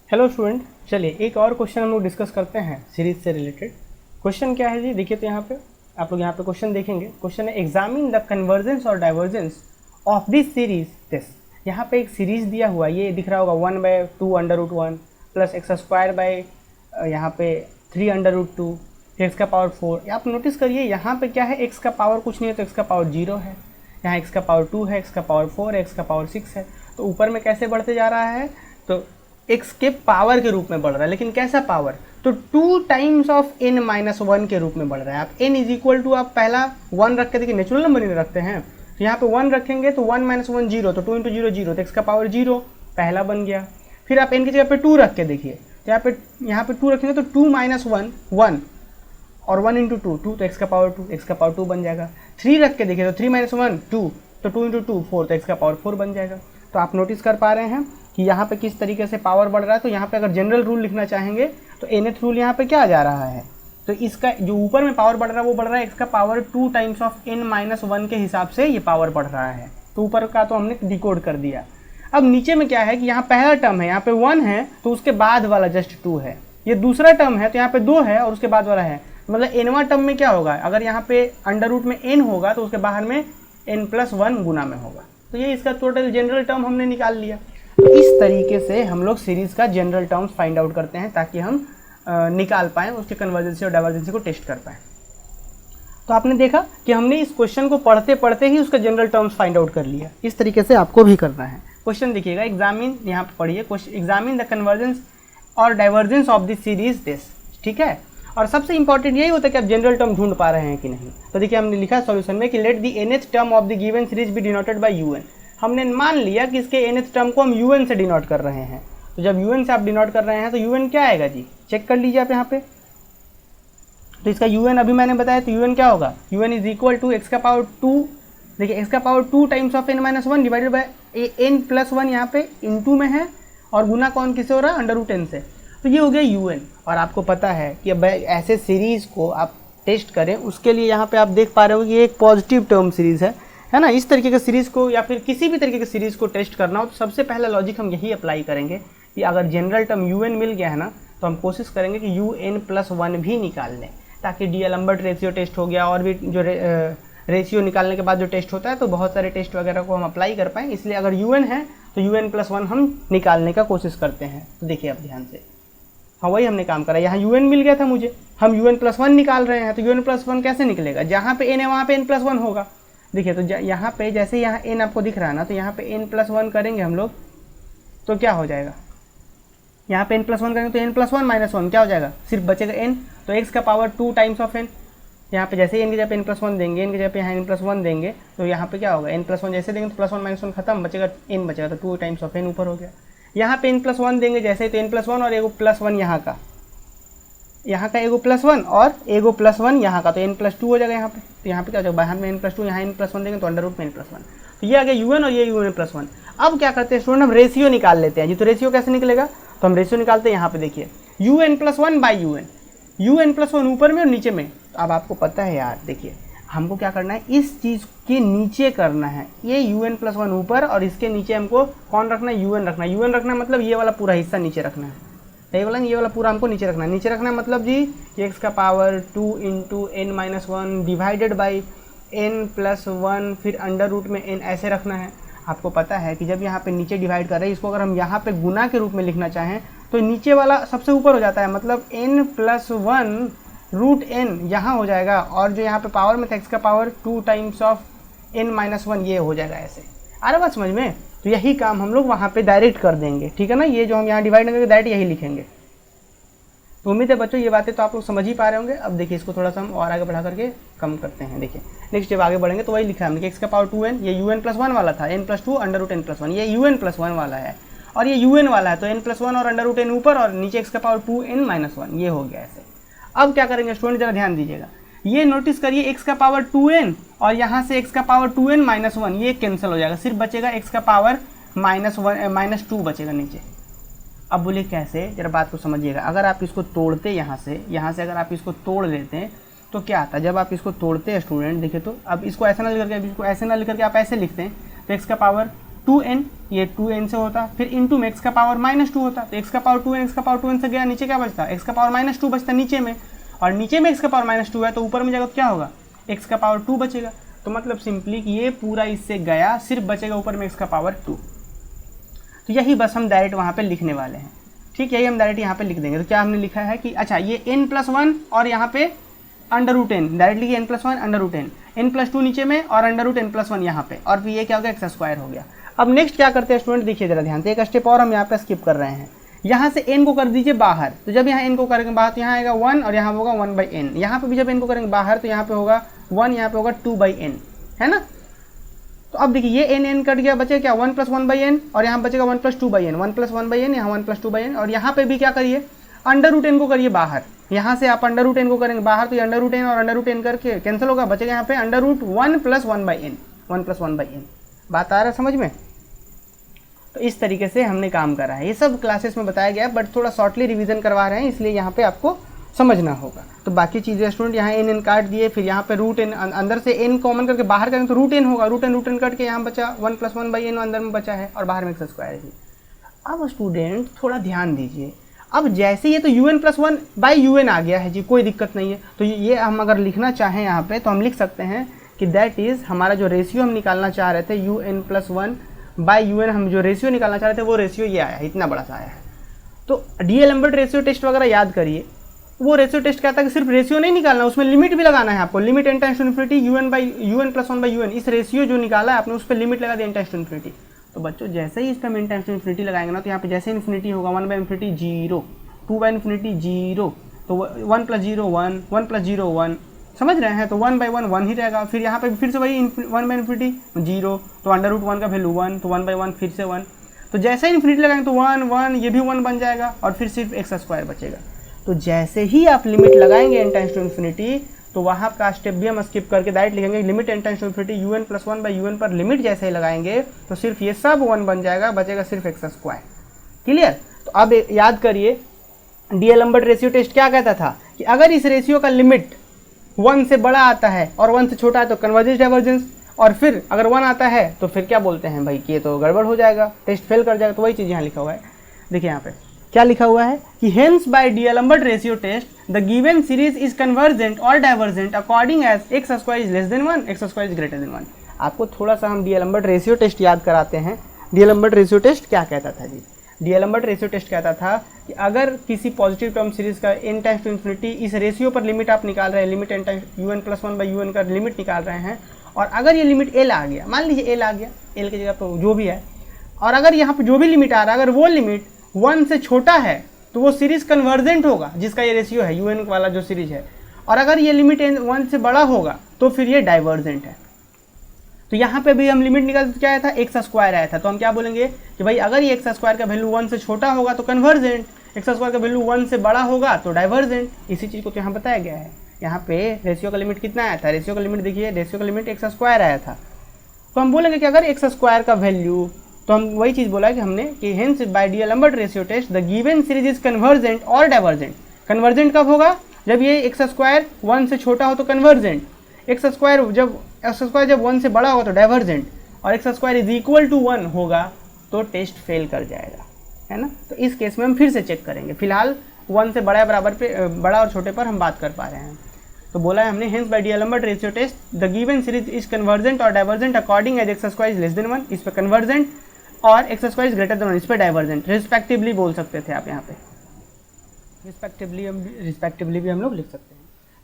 Hello student, चलिए एक और क्वेश्चन हम लोग डिस्कस करते हैं सीरीज से रिलेटेड। क्वेश्चन क्या है जी, देखिए तो यहाँ पे आप लोग यहाँ पे क्वेश्चन देखेंगे। क्वेश्चन है एग्जामिन द कन्वर्जेंस और divergence of this series this. यहाँ पे एक सीरीज दिया हुआ है, ये दिख रहा होगा 1/2√1 प्लस एक्स स्क्वायर बाई यहाँ पे 3√2 एक्स का पावर 4। आप नोटिस करिए यहाँ पे क्या है, एक्स का पावर कुछ नहीं है तो एक्स का पावर 0 है, यहाँ एक्स का पावर 2 है, एक्स का पावर 4 है, एक्स का पावर 6 है। तो ऊपर में कैसे बढ़ते जा रहा है, तो x के पावर के रूप में बढ़ रहा है, लेकिन कैसा पावर, तो 2 टाइम्स ऑफ n-1 के रूप में बढ़ रहा है। आप n इज इक्वल टू आप पहला 1 रख के देखिए, नेचुरल नंबर ही रखते हैं तो यहाँ पे 1 रखेंगे तो 1 - 1 0, तो 2 × 0 0, तो x का पावर 0 पहला बन गया। फिर आप n की जगह पे 2 रख के देखिए, तो यहाँ पे 2 रखेंगे तो 2 - 1 1 और 1 × 2 2, तो x का पावर 2, x का पावर 2 बन जाएगा। 3 रख के देखिए तो 3 - 1 2, तो 2 × 2 4, तो x का पावर 4 बन जाएगा। तो आप नोटिस कर पा रहे हैं कि यहाँ पे किस तरीके से पावर बढ़ रहा है। तो यहाँ पे अगर जनरल रूल लिखना चाहेंगे तो nth रूल यहाँ पे क्या आ जा रहा है, तो इसका जो ऊपर में पावर बढ़ रहा है वो बढ़ रहा है x का पावर 2 टाइम्स ऑफ n-1 के हिसाब से ये पावर बढ़ रहा है। तो ऊपर का तो हमने डिकोड कर दिया। अब नीचे में क्या है कि यहाँ पहला टर्म है, यहाँ पे 1 है तो उसके बाद वाला जस्ट 2 है, ये दूसरा टर्म है तो यहाँ पे 2 है और उसके बाद वाला है। मतलब nवां टर्म में क्या होगा, अगर यहाँ पे अंडर रूट में n होगा तो उसके बाहर में n+1 गुना में होगा। तो ये इसका टोटल जनरल टर्म हमने निकाल लिया। तो इस तरीके से हम लोग सीरीज का जनरल टर्म्स फाइंड आउट करते हैं ताकि हम निकाल पाएँ, उसके कन्वर्जेंसी और डाइवर्जेंसी को टेस्ट कर पाएँ। तो आपने देखा कि हमने इस क्वेश्चन को पढ़ते पढ़ते ही उसका जनरल टर्म्स फाइंड आउट कर लिया। इस तरीके से आपको भी करना है। क्वेश्चन देखिएगा, एग्जामिन, यहाँ पे पढ़िए क्वेश्चन, एग्जामिन द कन्वर्जेंस और divergence of this series this. ठीक है, और सबसे इंपॉर्टेंट यही होता है कि आप जनरल टर्म ढूंढ पा रहे हैं कि नहीं। तो देखिए हमने लिखा सॉल्यूशन में कि let the nth term of the given series B denoted by un। हमने मान लिया कि इसके nth टर्म को हम un से डिनोट कर रहे हैं। तो जब un से आप डिनोट कर रहे हैं तो un क्या आएगा जी, चेक कर लीजिए आप यहाँ पे। तो इसका un अभी मैंने बताया, तो un क्या होगा, un is equal to x का पावर 2, देखिए एक्स का power 2 times of n-1 divided by n+1 यहाँ पे इंटू में है और गुना कौन किसे हो रहा है, अंडर रूट n से। तो ये हो गया un। और आपको पता है कि अब ऐसे सीरीज़ को आप टेस्ट करें उसके लिए यहाँ पे आप देख पा रहे हो कि ये एक पॉजिटिव टर्म सीरीज़ है ना। इस तरीके के सीरीज़ को या फिर किसी भी तरीके के सीरीज़ को टेस्ट करना हो तो सबसे पहला लॉजिक हम यही अप्लाई करेंगे कि अगर जनरल टर्म un मिल गया है ना तो हम कोशिश करेंगे कि un+1 भी निकाल लें, ताकि डीएलम्बर्ट रेशियो टेस्ट हो गया और भी जो रेशियो निकालने के बाद जो टेस्ट होता है तो बहुत सारे टेस्ट वगैरह को हम अप्लाई कर पाएँ। इसलिए अगर un है तो un+1 हम निकालने का कोशिश करते हैं। तो देखिए आप ध्यान से, हाँ वही हमने काम करा। यहाँ un मिल गया था मुझे, हम un+1 निकाल रहे हैं। तो un+1 कैसे निकलेगा, जहाँ पे n है वहाँ पे n+1 होगा। देखिए तो यहाँ पे जैसे यहाँ n आपको दिख रहा है ना, तो यहाँ पे n+1 करेंगे हम लोग तो क्या हो जाएगा, यहाँ पे n+1 करेंगे तो n+1 - 1 क्या हो जाएगा, सिर्फ बचेगा n। तो x का पावर 2 टाइम्स ऑफ n, यहाँ पे जैसे n की जगह पे n+1 देंगे, n की जगह पे यहाँ n+1 देंगे तो यहाँ पे क्या होगा, n+1 जैसे देंगे तो +1 - 1 खत्म, बचेगा n बचेगा, तो 2 टाइम्स ऑफ n ऊपर हो गया। यहाँ पे n+1 देंगे जैसे, तो n+1 और एगो +1 यहाँ का एगो +1 और एगो +1 यहाँ का, तो n+2 हो जाएगा यहाँ पे। तो यहाँ पे क्या हो जाएगा, बाहर में n+2, यहाँ n+1 देंगे तो अंडर रूट में n+1। तो ये आ गया un और ये un+1। अब क्या करते हैं स्टूडेंट, हम रेशियो निकाल लेते हैं जी। तो रेशियो कैसे निकलेगा, तो हम रेशियो निकालते हैं, यहाँ पे देखिए un+1 बाई un+1 ऊपर में और नीचे में। तो अब आपको पता है यार, देखिए हमको क्या करना है, इस चीज़ के नीचे करना है, ये un+1 ऊपर और इसके नीचे हमको कौन रखना है, un रखना है। un रखना है मतलब ये वाला पूरा हिस्सा नीचे रखना है, ये वाला पूरा हमको नीचे रखना है। नीचे रखना है मतलब जी x का power 2 × n-1 divided by n+1 फिर अंडर रूट में n ऐसे रखना है। आपको पता है कि जब यहाँ पे नीचे डिवाइड कर रहे हैं, इसको अगर हम यहाँ पे गुना के रूप में लिखना चाहें तो नीचे वाला सबसे ऊपर हो जाता है, मतलब n+1 यहाँ हो जाएगा, और जो यहाँ पे पावर में था x का पावर 2 टाइम्स ऑफ n-1 ये हो जाएगा ऐसे। आ रहा बात समझ में। तो यही काम हम लोग वहाँ पे डायरेक्ट कर देंगे, ठीक है ना। ये जो हम यहाँ डिवाइड करेंगे डायरेक्ट यही लिखेंगे। तो उम्मीद है बच्चों ये बातें तो आप लोग समझ ही पा रहे होंगे। अब देखिए इसको थोड़ा सा हम और आगे बढ़ा करके कम करते हैं। देखिए नेक्स्ट जब आगे बढ़ेंगे तो वही लिखा हमने कि x का पावर 2n, ये un+1 वाला था, n+2 अंडर रूट n+1, ये un+1 वाला है और ये un वाला है, तो n+1 और अंडर रूट n ऊपर और नीचे x का पावर 2n-1 ये हो गया ऐसे। अब क्या करेंगे स्टूडेंट, जरा ध्यान दीजिएगा, ये नोटिस करिए x का पावर 2n और यहाँ से x का पावर 2n-1 ये कैंसिल हो जाएगा, सिर्फ बचेगा x का पावर -2 बचेगा नीचे। अब बोलिए कैसे, जरा बात को समझिएगा। अगर आप इसको तोड़ते यहाँ से अगर आप इसको तोड़ लेते हैं तो क्या आता है, जब आप इसको तोड़ते हैं स्टूडेंट देखिए, तो अब इसको ऐसा ना लिख करके, अब इसको ऐसे ना लिख करके आप ऐसे लिखते हैं तो x का पावर 2n, ये 2n से होता, फिर इंटू में x का पावर -2 होता, तो x का पावर 2n, x का पावर 2n से गया, नीचे क्या बचता, x का पावर -2 बचता नीचे में, और नीचे में x का पावर -2 है तो ऊपर में जाएगा तो क्या होगा, x का पावर 2 बचेगा। तो मतलब सिंपली कि ये पूरा इससे गया, सिर्फ बचेगा ऊपर में x का पावर 2। तो यही बस हम डायरेक्ट वहाँ पे लिखने वाले हैं, ठीक, यही हम डायरेक्ट यहाँ पे लिख देंगे। तो क्या हमने लिखा है कि अच्छा ये n+1 और यहाँ पे √n, directly n+1 √n, n+2 नीचे में और √n+1 यहाँ पे, और फिर ये क्या हो गया, x² हो गया। अब नेक्स्ट क्या करते हैं स्टूडेंट, देखिए जरा ध्यान से, एक स्टेप और हम यहाँ पे स्किप कर रहे हैं। यहाँ से n को कर दीजिए बाहर, तो जब यहाँ n को करेंगे बाहर तो यहाँ आएगा 1 और यहाँ होगा 1/n, यहाँ पे भी जब n को करेंगे बाहर तो यहाँ पे होगा 1, यहाँ पे होगा 2/n, है ना। तो अब देखिए ये n कट गया, बचे क्या 1 + 1/n, और यहाँ बचेगा 1 + 2/n, 1 + 1/n, यहाँ 1 + 2/n, और यहाँ पे भी क्या करिए, √n को करिए बाहर। यहाँ से आप √n को करेंगे बाहर तो ये √n और √n करके कैंसिल होगा, बचेगा यहाँ पे √1 + 1/n, 1 + 1/n। बात आ रहा है समझ में। तो इस तरीके से हमने काम करा है, ये सब क्लासेस में बताया गया, बट थोड़ा शॉर्टली रिवीजन करवा रहे हैं इसलिए यहाँ पे आपको समझना होगा। तो बाकी चीज़ें स्टूडेंट यहाँ n काट दिए, फिर यहाँ पे √n अंदर से n कॉमन करके बाहर करें तो √n होगा, √n कट के यहाँ बचा 1 + 1/n अंदर में बचा है और बाहर में x² है। अब स्टूडेंट थोड़ा ध्यान दीजिए, अब जैसे ये तो un+1/un आ गया है जी, कोई दिक्कत नहीं है। तो ये हम अगर लिखना चाहें यहाँ पे तो हम लिख सकते हैं कि दैट इज़ हमारा जो रेशियो हम निकालना चाह रहे थे un+1/un, हम जो रेशियो निकालना चाह रहे थे वो रेशियो ये आया है, इतना बड़ा सा आया है। तो डीएलम्बर्ट रेशियो टेस्ट वगैरह याद करिए, वो रेशियो टेस्ट कहता है कि सिर्फ रेशियो नहीं निकालना, उसमें लिमिट भी लगाना है आपको, लिमिट n →∞un+1/un, इस रेशियो जो निकाला है आपने उस पर लिमिट लगा दिया n →∞। तो बच्चों जैसे ही इस पर n →∞ लगाएंगे ना तो यहाँ पे जैसे इन्फिनिटी होगा 1/∞ 0, 2/∞ 0, तो 1 + 0 1, 1 + 0 1, समझ रहे हैं। तो 1/1 1 ही रहेगा, फिर यहाँ पे फिर से वही 1/∞ 0, तो √1 का वैल्यू 1, तो 1/1 फिर से 1, तो जैसे ही इन्फिनिटी लगाएंगे तो 1 1, ये भी 1 बन जाएगा और फिर सिर्फ x² बचेगा। तो जैसे ही आप लिमिट लगाएंगे n →∞, तो वहाँ का स्टेप भी हम स्किप करके डायरेक्ट लिखेंगे लिमिट n →∞ un+1/un पर लिमिट जैसे ही लगाएंगे तो सिर्फ ये सब 1 बन जाएगा, बचेगा सिर्फ x²। क्लियर। तो अब याद करिए डीएलम्बर्ट रेशियो टेस्ट क्या कहता था कि अगर इस रेशियो का लिमिट 1 से बड़ा आता है और 1 से छोटा है तो कन्वर्जेंस डाइवर्जेंस, और फिर अगर 1 आता है तो फिर क्या बोलते हैं भाई कि ये तो गड़बड़ हो जाएगा, टेस्ट फेल कर जाएगा। तो वही चीज़ यहाँ लिखा हुआ है, देखिए यहाँ पे क्या लिखा हुआ है कि hence by D'Alembert ratio test the given series is convergent और divergent according as x² is less than 1, x² is greater than 1। आपको थोड़ा सा हम डीएलम्बर्ट रेशियो टेस्ट याद कराते हैं। डीएलम्बर्ट रेशियो टेस्ट क्या कहता था जी, डीएलम्बर्ट रेशियो टेस्ट कहता था कि अगर किसी पॉजिटिव टर्म सीरीज का n →∞, इस रेशियो पर लिमिट आप निकाल रहे हैं, लिमिट un+1/un का लिमिट निकाल रहे हैं, और अगर ये लिमिट l आ गया, मान लीजिए l आ गया, l की जगह पर जो भी है, और अगर यहाँ पर जो भी लिमिट आ रहा है अगर वो लिमिट 1 से छोटा है तो वो सीरीज कन्वर्जेंट होगा, जिसका ये रेशियो है un वाला जो सीरीज है, और अगर ये लिमिट 1 से बड़ा होगा तो फिर ये डाइवर्जेंट है। तो यहाँ पे भी हम लिमिट निकाल क्या आया था, x² आया था, तो हम क्या बोलेंगे कि भाई अगर ये x² का वैल्यू 1 से छोटा होगा तो कन्वर्जेंट, x² का वैल्यू 1 से बड़ा होगा तो डाइवर्जेंट। इसी चीज़ को तो यहाँ बताया गया है। यहाँ पे रेशियो का लिमिट कितना आया था, रेशियो का लिमिट देखिए, रेशियो का लिमिट x² आया था, तो हम बोलेंगे कि अगर x² का वैल्यू, तो हम वही चीज़ बोला कि हमने कि hence by D'Alembert ratio test the given series is convergent और डाइवर्जेंट। कन्वर्जेंट कब होगा, जब ये x² 1 से छोटा हो तो कन्वर्जेंट, x² जब 1 से बड़ा होगा तो डाइवर्जेंट, और x² इज इक्वल टू 1 होगा तो टेस्ट फेल कर जाएगा, है ना। तो इस केस में हम फिर से चेक करेंगे, फिलहाल 1 से बड़ा बराबर पे, बड़ा और छोटे पर हम बात कर पा रहे हैं। तो बोला है हमने hence by D'Alembert ratio test the given series is convergent और divergent according as x² is less than 1, इस पर कन्वर्जेंट, और x² इज ग्रेटर देन 1, इस पर डाइवर्जेंट, रिस्पेक्टिवली बोल सकते थे आप यहाँ पे, रिस्पेक्टिवली भी हम लोग लिख सकते हैं।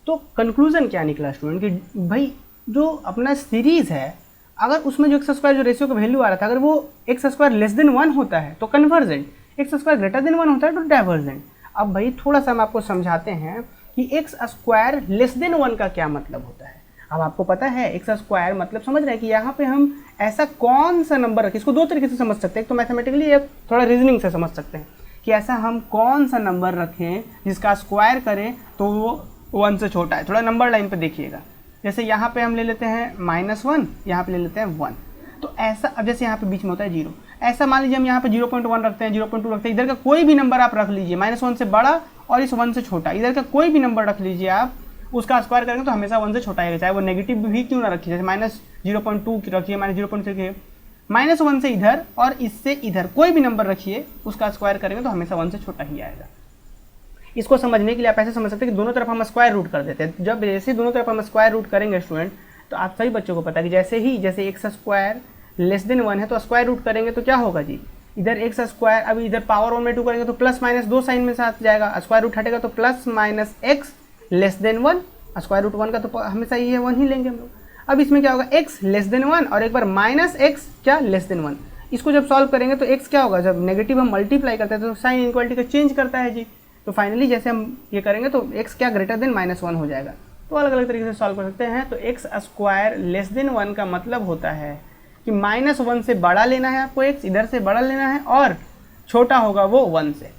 तो कंक्लूजन क्या निकला स्टूडेंट कि भाई जो अपना सीरीज़ है अगर उसमें जो x² जो रेशियो का वैल्यू आ रहा था अगर वो x² लेस देन 1 होता है तो कन्वर्जेंट, x² ग्रेटर देन 1 होता है तो डाइवर्जेंट। अब भाई थोड़ा सा हम आपको समझाते हैं कि x² लेस देन 1 का क्या मतलब होता है। अब आपको पता है x² मतलब समझ रहे हैं कि यहाँ पे हम ऐसा कौन सा नंबर रखें, इसको दो तरीके से समझ सकते हैं, एक तो मैथमेटिकली, एक थोड़ा रीजनिंग से समझ सकते हैं कि ऐसा हम कौन सा नंबर रखें जिसका स्क्वायर करें तो वो 1 से छोटा है। थोड़ा नंबर लाइन पे देखिएगा, जैसे यहाँ पे हम ले लेते हैं -1, यहाँ पे ले लेते हैं 1, तो ऐसा, अब जैसे यहाँ पे बीच में होता है 0, ऐसा मान लीजिए हम यहाँ पे 0.1 रखते हैं, 0.2 रखते हैं, इधर का कोई भी नंबर आप रख लीजिए, -1 से बड़ा और इस 1 से छोटा, इधर का कोई भी नंबर रख लीजिए आप, उसका स्क्वायर करेंगे तो हमेशा 1 से छोटा ही, चाहे वो नेगेटिव भी क्यों ना रखिए, जैसे -0.2 रखिए, -0.6 रखिए, -1 से इधर और इससे इधर कोई भी नंबर रखिए, उसका स्क्वायर करेंगे तो हमेशा 1 से छोटा ही आएगा। इसको समझने के लिए आप ऐसे समझ सकते हैं कि दोनों तरफ हम स्क्वायर रूट कर देते हैं। जब जैसे दोनों तरफ हम स्क्वायर रूट करेंगे स्टूडेंट, तो आप सभी बच्चों को पता है कि जैसे एक्स स्क्वायर लेस देन 1 है तो स्क्वायर रूट करेंगे तो क्या होगा जी, इधर एक्स स्क्वायर, अब इधर पावर 1/2 करेंगे तो प्लस माइनस 2 साइन में साथ जाएगा, स्क्वायर रूट हटेगा तो plus minus x less than 1, square root 1 का तो हमेशा ये है 1 ही लेंगे हम लोग। अब इसमें क्या होगा, x लेस देन 1 और एक बार माइनस एक्स क्या लेस देन 1। इसको जब सॉल्व करेंगे तो x क्या होगा, जब नेगेटिव हम मल्टीप्लाई करते हैं तो साइन इनक्वालिटी का चेंज करता है जी। तो फाइनली जैसे हम ये करेंगे तो x क्या ग्रेटर देन -1 हो जाएगा। तो अलग अलग तरीके से सॉल्व कर सकते हैं। तो x स्क्वायर लेस देन 1 का मतलब होता है कि -1 से बड़ा लेना है आपको, x इधर से बड़ा लेना है और छोटा होगा वो 1 से।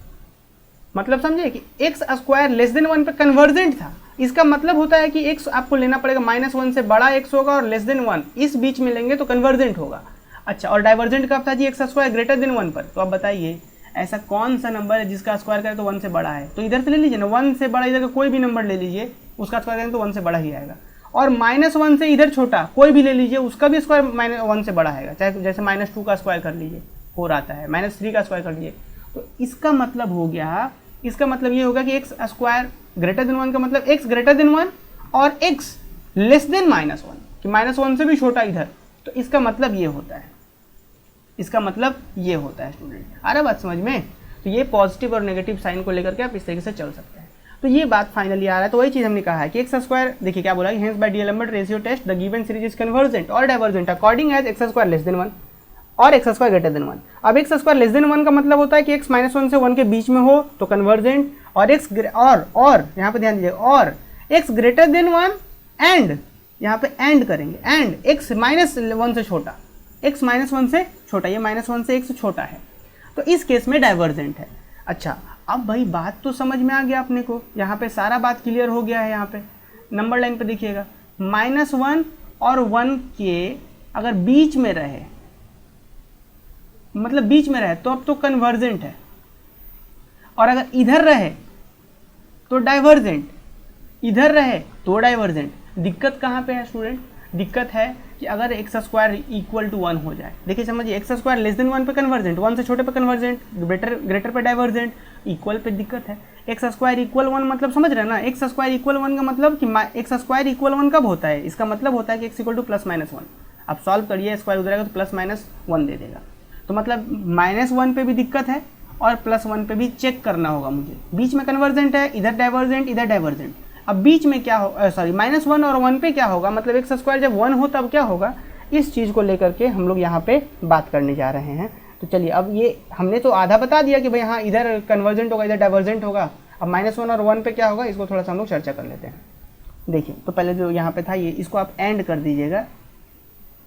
मतलब समझे कि x स्क्वायर लेस देन 1 पे कन्वर्जेंट था, इसका मतलब होता है कि x आपको लेना पड़ेगा -1 से बड़ा x होगा और लेस देन 1 इस बीच में लेंगे तो कन्वर्जेंट होगा। अच्छा, और डाइवर्जेंट कब था जी, x स्क्वायर ग्रेटर देन 1 पर। तो आप बताइए ऐसा कौन सा नंबर है जिसका स्क्वायर करें तो 1 से बड़ा है। तो इधर से ले लीजिए ना, 1 से बड़ा इधर का कोई भी नंबर ले लीजिए, उसका स्क्वायर करें तो 1 से बड़ा ही आएगा। और -1 से इधर छोटा कोई भी ले लीजिए, उसका भी स्क्वायर -1 से बड़ा आएगा। चाहे जैसे -2 का स्क्वायर कर लीजिए 4 आता है, -3 का स्क्वायर कर लीजिए। तो इसका मतलब हो गया, इसका मतलब ये होगा कि x स्क्वायर ग्रेटर देन 1 का मतलब x ग्रेटर देन 1 और x लेस देन -1, कि -1 से भी छोटा इधर। तो इसका मतलब ये होता है, इसका मतलब ये होता है स्टूडेंट। आ रहा बात समझ में। तो ये पॉजिटिव और नेगेटिव साइन को लेकर के आप इस तरीके से चल सकते हैं। तो ये बात फाइनली आ रहा है। तो वही चीज़ हमने कहा है कि एक्स स्क्वायर, देखिए क्या बोला है, hence by D'Alembert ratio test the given series is convergent और divergent according as x square less than 1 और एक्स स्क्वायर ग्रेटर देन 1। अब एक्स स्क्वायर लेस देन 1 का मतलब होता है कि एक्स -1 से 1 के बीच में हो तो कन्वर्जेंट, और एक्स और यहाँ पे ध्यान दीजिए, और एक्स ग्रेटर देन 1 एंड यहाँ पे एंड करेंगे, एंड एक्स -1 से छोटा, एक्स -1 से छोटा, ये -1 से एक्स छोटा है, तो इस केस में डाइवर्जेंट है। अच्छा, अब भाई बात तो समझ में आ गया अपने को, यहाँ पे सारा बात क्लियर हो गया है। यहाँ पे नंबर लाइन पे देखिएगा, -1 और 1 के अगर बीच में रहे, मतलब बीच में रहे तो अब तो कन्वर्जेंट है, और अगर इधर रहे तो डाइवर्जेंट, इधर रहे तो डाइवर्जेंट। दिक्कत कहाँ पे है स्टूडेंट, दिक्कत है कि अगर एक्स स्क्वायर इक्वल टू 1 हो जाए। देखिए समझिए, एक्स स्क्वायर लेस देन 1 पे कन्वर्जेंट, 1 से छोटे पे कन्वर्जेंट, ग्रेटर पे डाइवर्जेंट, इक्वल पे दिक्कत है। एक्स स्क्वायर इक्वल 1 मतलब समझ रहे हैं ना, एक्स स्क्वायर इक्वल 1 का मतलब कि एक्स स्क्वायर इक्वल 1 कब होता है, इसका मतलब होता है कि एक्स इक्वल टू +-1। आप सॉल्व करिए, स्क्वायर उधर आएगा तो +-1 दे देगा। तो मतलब -1 पे भी दिक्कत है और +1 पे भी चेक करना होगा मुझे। बीच में कन्वर्जेंट है, इधर डाइवर्जेंट, इधर डाइवर्जेंट। अब बीच में क्या हो, -1 और 1 पे क्या होगा, मतलब एक्स स्क्वायर जब 1 हो तब क्या होगा, इस चीज़ को लेकर के हम लोग यहाँ पे बात करने जा रहे हैं। तो चलिए, अब ये हमने तो आधा बता दिया कि भाई हाँ इधर कन्वर्जेंट होगा, इधर डाइवर्जेंट होगा। अब -1 और 1 पे क्या होगा, इसको थोड़ा सा हम लोग चर्चा कर लेते हैं। देखिए, तो पहले जो यहाँ पे था ये, इसको आप एंड कर दीजिएगा,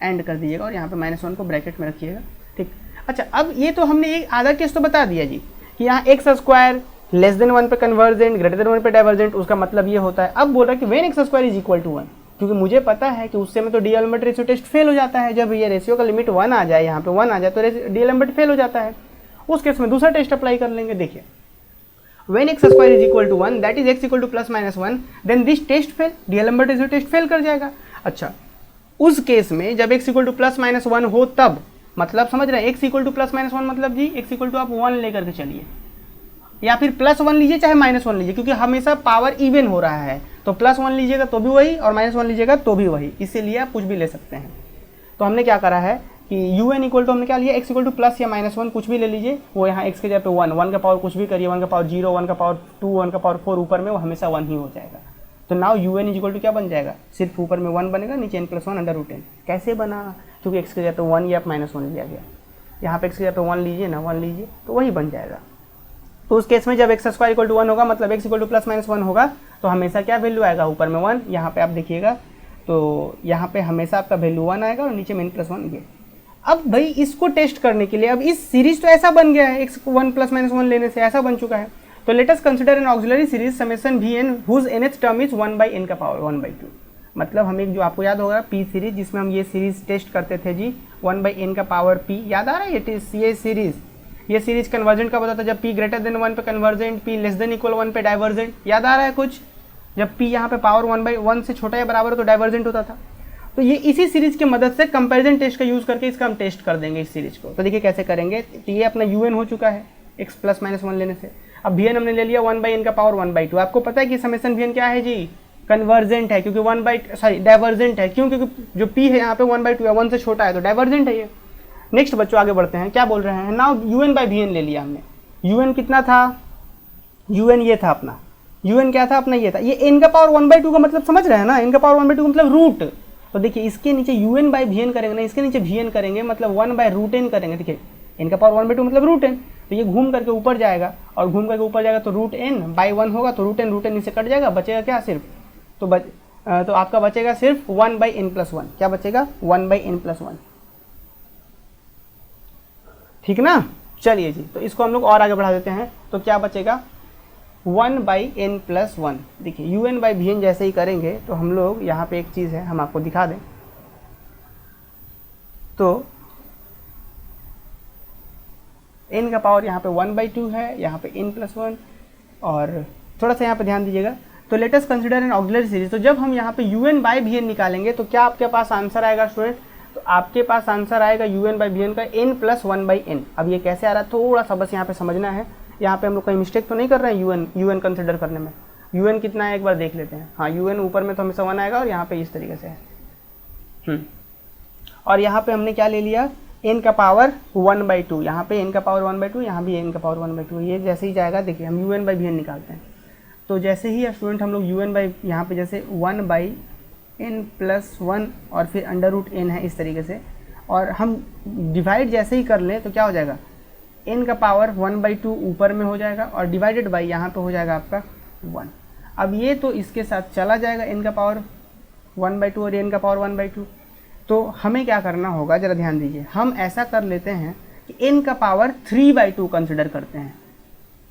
एंड कर दीजिएगा और यहाँ पे -1 को ब्रैकेट में रखिएगा, ठीक। अच्छा, अब ये तो हमने एक आधा केस तो बता दिया जी कि यहाँ एक्स स्क्वायर लेस देन 1 पे कन्वर्जेंट, ग्रेटर देन 1 पे डाइवर्जेंट, उसका मतलब ये होता है। अब बोल रहा है कि when x square is equal to 1, क्योंकि मुझे पता है कि उससे में तो डीएलएम्बर्ट रेशियो टेस्ट फेल हो जाता है। जब ये रेशियो का लिमिट 1 आ जाए, यहाँ पे 1 आ जाए तो डीएलएम्बर्ट फेल हो जाता है। उस केस में दूसरा टेस्ट अप्लाई कर लेंगे। देखिए, when x square is equal to 1 that is x equal to +-1 then this test fail, D'Alembert ratio test fail कर जाएगा। अच्छा, उस केस में जब एक्स इक्वल टू +-1 हो तब, मतलब समझ रहे हैं, एक्स इक्वल टू +-1 मतलब जी एक्स इक्वल टू आप 1 लेकर के चलिए, या फिर +1 लीजिए चाहे -1 लीजिए, क्योंकि हमेशा पावर इवन हो रहा है। तो +1 लीजिएगा तो भी वही और -1 लीजिएगा तो भी वही, इसीलिए आप कुछ भी ले सकते हैं। तो हमने क्या करा है कि un इक्वल टू हमने क्या लिया, x इक्वल टू प्लस या -1 कुछ भी ले लीजिए, वो यहाँ x के जगह पे 1 का पावर कुछ भी करिए, 1 का पावर 0, 1 का पावर 2, 1 का पावर 4, ऊपर में वो हमेशा 1 ही हो जाएगा। तो नाउ un इक्वल टू क्या बन जाएगा, सिर्फ ऊपर में 1 बनेगा, नीचे n+1 √n। कैसे बना, क्योंकि x के जगह पे 1 या -1 लिया गया, यहाँ पे x की जगह पे 1 लीजिए ना, 1 लीजिए तो वही बन जाएगा। तो उस केस में जब एक्स स्क्वायर इक्वल टू 1 होगा, मतलब x इक्वल टू +-1 होगा, तो हमेशा क्या वैल्यू आएगा, ऊपर में 1, यहाँ पे आप देखिएगा तो यहाँ पे हमेशा आपका वैल्यू 1 आएगा और नीचे में n+1 ये। अब भाई इसको टेस्ट करने के लिए, अब इस सीरीज तो ऐसा बन गया है, x 1 +-1 लेने से ऐसा बन चुका है। तो let us consider N auxiliary series summation vn whose nth term is 1/n का पावर 1/2। मतलब हम एक जो आपको याद होगा p सीरीज, जिसमें हम ये सीरीज टेस्ट करते थे जी, 1/n का पावर p, याद आ रहा है ये सीरीज कन्वर्जेंट का बताता, जब p ग्रेटर देन 1 पे convergent, p less than equal 1 पे डाइवर्जेंट, याद आ रहा है कुछ, जब p यहाँ पे पावर 1/1 से छोटा या बराबर हो तो डाइवर्जेंट होता था। तो ये इसी सीरीज की मदद से कंपैरिजन टेस्ट का यूज़ करके इसका हम टेस्ट कर देंगे इस सीरीज को। तो देखिए कैसे करेंगे। तो ये अपना un हो चुका है x प्लस माइनस 1 लेने से। अब vn हमने ले लिया 1/n का पावर 1/2। आपको पता है कि समेसन vn क्या है जी, कन्वर्जेंट है, क्योंकि डाइवर्जेंट है। क्यों? क्योंकि जो p है यहाँ पे 1/2 है, 1 से छोटा है, तो डाइवर्जेंट है ये। नेक्स्ट बच्चों आगे बढ़ते हैं, क्या बोल रहे हैं। नाउ un/vn ले लिया हमने। un कितना था, un ये था अपना, un क्या था अपना, ये था। ये n का पावर 1/2 का मतलब समझ रहे हैं ना, n का पावर 1/2 का मतलब रूट। तो देखिए इसके नीचे un/vn करेंगे ना, इसके नीचे vn करेंगे मतलब 1/√n करेंगे। देखिए n का पावर 1/2 मतलब √n, तो ये घूम करके ऊपर जाएगा, और घूम करके ऊपर जाएगा तो √n/1 होगा, तो √n इससे कट जाएगा, बचेगा क्या सिर्फ, तो आपका बचेगा सिर्फ 1/n+1। क्या बचेगा, 1/n+1, ठीक ना। चलिए जी, तो इसको हम लोग और आगे बढ़ा देते हैं। तो क्या बचेगा, 1/n+1। देखिए un/vn जैसे ही करेंगे तो हम लोग यहाँ पे एक चीज़ है, हम आपको दिखा दें। तो n का पावर यहाँ पे 1/2 है, यहाँ पे n+1, और थोड़ा सा यहाँ पे ध्यान दीजिएगा। तो let us consider N auxiliary series. तो जब हम यहाँ पे un/vn निकालेंगे तो क्या आपके पास आंसर आएगा स्टूडेंट, तो आपके पास आंसर आएगा un/vn का n+1/n। अब ये कैसे आ रहा है थोड़ा सा बस यहाँ पे समझना है। यहाँ पे हम लोग कोई मिस्टेक तो नहीं कर रहे हैं un कंसिडर करने में। un कितना है एक बार देख लेते हैं। हाँ, un ऊपर में तो हमेशा 1 आएगा, और यहाँ पे इस तरीके से है। और यहाँ पे हमने क्या ले लिया, n का पावर 1/2। यहाँ पे n का पावर 1/2, यहाँ भी n का पावर 1/2। ये जैसे ही जाएगा, देखिए हम un/vn निकालते हैं। तो जैसे ही स्टूडेंट हम लोग यहाँ पे जैसे 1/n+1 और फिर √n है इस तरीके से, और हम डिवाइड जैसे ही कर लें तो क्या हो जाएगा, n का पावर 1/2 ऊपर में हो जाएगा, और डिवाइडेड बाई यहाँ पे हो जाएगा आपका 1। अब ये तो इसके साथ चला जाएगा, n का पावर 1/2 और n का पावर 1/2। तो हमें क्या करना होगा, ज़रा ध्यान दीजिए। हम ऐसा कर लेते हैं कि n का पावर 3/2 कंसिडर करते हैं,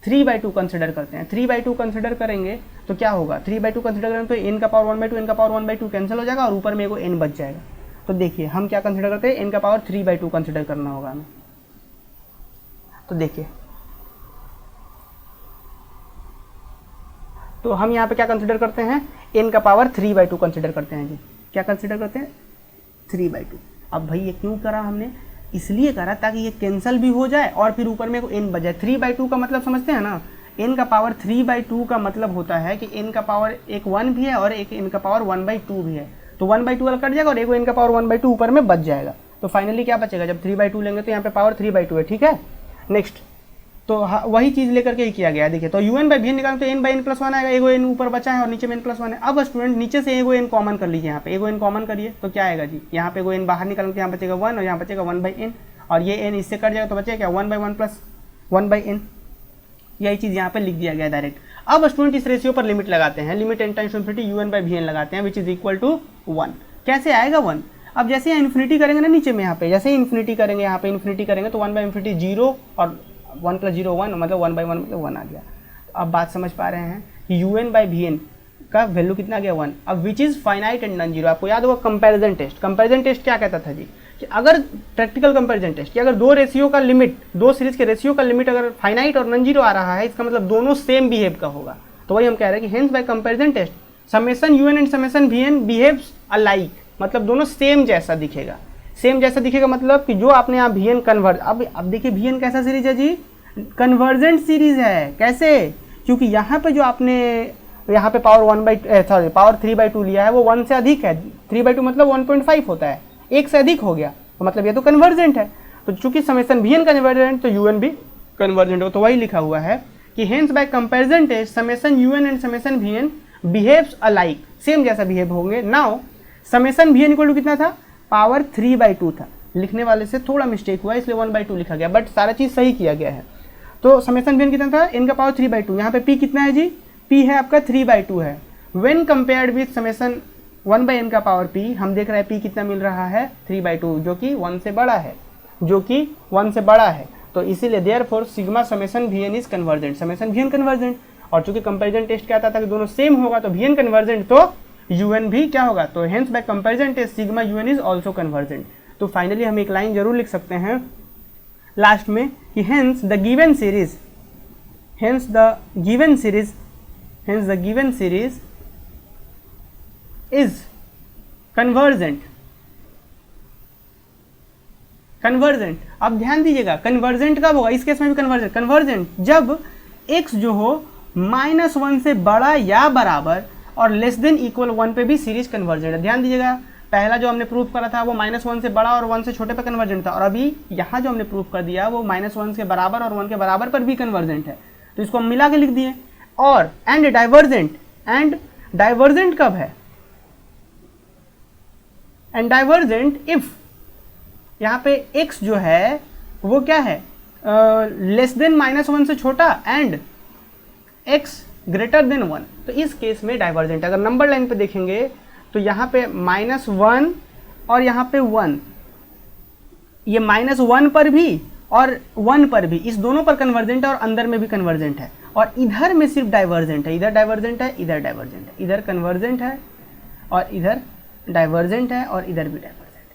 3/2 कंसिडर करते हैं। 3/2 कंसिडर करेंगे तो क्या होगा, 3/2 कंसिडर करेंगे तो n का पावर 1/2, n का पावर 1/2 कैंसिल हो जाएगा, और ऊपर में एगो n बच जाएगा। तो देखिए हम क्या कंसिडर करते हैं, n का पावर 3/2 कंसिडर करना होगा हमें। तो देखिए, तो हम यहाँ पे क्या कंसिडर करते हैं, n का पावर 3/2 कंसिडर करते हैं जी। क्या कंसिडर करते हैं, 3/2। अब भाई ये क्यों करा हमने, इसलिए करा ताकि ये कैंसिल भी हो जाए और फिर ऊपर में को n बजाए। 3/2 का मतलब समझते हैं ना, n का पावर 3/2 का मतलब होता है कि n का पावर एक 1 भी है और एक n का पावर 1/2 भी है। तो 1/2 वाला कट जाएगा और एक n का पावर 1/2 ऊपर में बच जाएगा। तो फाइनली क्या बचेगा, जब 3/2 लेंगे तो यहाँ पे पावर 3/2 है, ठीक है। नेक्स्ट, तो वही चीज़ लेकर के ही किया गया है। देखिए, तो un/vn निकालें तो n/n+1 आएगा, एगो n ऊपर बचा है और नीचे में n+1 है। अब स्टूडेंट नीचे से एगो n कॉमन कर लीजिए, यहाँ पे एगो n कॉमन करिए तो क्या आएगा जी, यहाँ पे एगो n बाहर निकालेंगे तो यहाँ बचेगा 1 और यहाँ बचेगा 1/n, और ये n इससे कट जाएगा तो बचेगा क्या, 1/1 प्लस 1/n। यही चीज़ यहाँ पे लिख दिया गया डायरेक्ट। अब स्टूडेंट इस रेशियो पर लिमिट लगाते हैं, limit n times infinity un/vn लगाते हैं विच इज इक्वल टू 1। कैसे आएगा 1, अब जैसे यहाँ इन्फिनिटी करेंगे ना नीचे में, यहाँ पे जैसे ही इन्फिनिटी करेंगे, यहाँ पे इन्फिनिटी करेंगे तो 1/∞ 0 और 1 + 0 1, मतलब 1/1 मतलब 1 आ गया। तो अब बात समझ पा रहे हैं कि un/vn का वैल्यू कितना गया 1। अब which is finite and non zero. आपको याद होगा कंपैरिजन टेस्ट, कंपैरिजन टेस्ट क्या कहता था जी, कि अगर प्रैक्टिकल कंपैरिजन टेस्ट कि अगर दो रेशियो का लिमिट, दो सीरीज के रेशियो का लिमिट अगर फाइनाइट और नॉन जीरो आ रहा है, इसका मतलब दोनों सेम बिहेव का होगा। तो वही हम कह रहे हैं कि hence by comparison test summation un and summation vn behaves alike, मतलब दोनों सेम जैसा दिखेगा। सेम जैसा दिखेगा मतलब कि जो आपने यहाँ vn कन्वर्ज, अब देखिए vn कैसा सीरीज है जी, कन्वर्जेंट सीरीज है। कैसे, क्योंकि यहाँ पे जो आपने यहाँ पे पावर पावर 3/2 लिया है वो 1 से अधिक है। 3/2 मतलब 1.5 होता है, 1 से अधिक हो गया, तो मतलब ये तो कन्वर्जेंट है। तो चूंकि समेसन vn कन्वर्जेंट तो un भी कन्वर्जेंट हो। तो वही लिखा हुआ है कि hence by comparison test summation un and summation vn behaves alike, same जैसा बिहेव होंगे। Now summation vn equal to कितना था, पावर 3/2 था। लिखने वाले से थोड़ा मिस्टेक हुआ इसलिए 1/2 लिखा गया, बट सारा चीज़ सही किया गया है। तो समेसन vn कितना था, n का पावर 3/2। यहाँ पे p कितना है जी, p है आपका 3/2 है। When compared with summation 1/n का पावर p, हम देख रहे हैं p कितना मिल रहा है 3/2, जो कि 1 से बड़ा है, जो कि 1 से बड़ा है। तो इसीलिए therefore sigma summation vn is convergent, summation vn convergent. और चूंकि कंपैरिजन टेस्ट क्या आता था कि दोनों सेम होगा तो vn कन्वर्जेंट तो un भी क्या होगा, तो hence by comparison test sigma un is also convergent. तो फाइनली हम एक लाइन जरूर लिख सकते हैं लास्ट में कि hence the given series is convergent convergent. अब ध्यान दीजिएगा कन्वर्जेंट कब होगा, इस केस में भी कन्वर्जेंट जब x जो हो -1 से बड़ा या बराबर और लेस देन इक्वल 1 पे भी सीरीज कन्वर्जेंट है। ध्यान दीजिएगा पहला जो हमने प्रूव करा था वो -1 से बड़ा और 1 से छोटे पे कन्वर्जेंट था, और अभी यहाँ जो हमने प्रूव कर दिया वो -1 के बराबर और 1 के बराबर पर भी कन्वर्जेंट है, तो इसको हम मिला के लिख दिए। और एंड डाइवर्जेंट कब है, एंड डाइवर्जेंट इफ यहाँ पे x जो है वो क्या है लेस देन -1 से छोटा एंड x ग्रेटर देन 1, तो इस केस में डाइवर्जेंट। अगर नंबर लाइन पे देखेंगे तो यहाँ पे -1 और यहाँ पे 1, ये -1 पर भी और 1 पर भी, इस दोनों पर कन्वर्जेंट है और अंदर में भी कन्वर्जेंट है, और इधर में सिर्फ डाइवर्जेंट है, इधर डाइवर्जेंट है, इधर डाइवर्जेंट है, इधर कन्वर्जेंट है और इधर डाइवर्जेंट है और इधर भी डाइवर्जेंट है।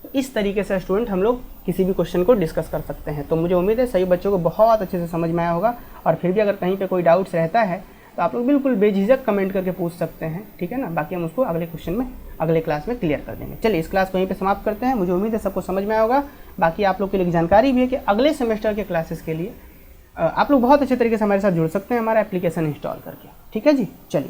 तो इस तरीके से स्टूडेंट हम लोग किसी भी क्वेश्चन को डिस्कस कर सकते हैं। तो मुझे उम्मीद है सभी बच्चों को बहुत अच्छे से समझ में आया होगा, और फिर भी अगर कहीं पे कोई डाउट्स रहता है तो आप लोग बिल्कुल बेझिझक कमेंट करके पूछ सकते हैं, ठीक है ना। बाकी हम उसको अगले क्वेश्चन में अगले क्लास में क्लियर कर देंगे। चलिए इस क्लास को यहीं पे समाप्त करते हैं। मुझे उम्मीद है सबको समझ में आया होगा। बाकी आप लोग के लिए जानकारी भी है कि अगले सेमेस्टर के क्लासेस के लिए आप लोग बहुत अच्छे तरीके से हमारे साथ जुड़ सकते हैं हमारा एप्लीकेशन इंस्टॉल करके, ठीक है जी। चलिए।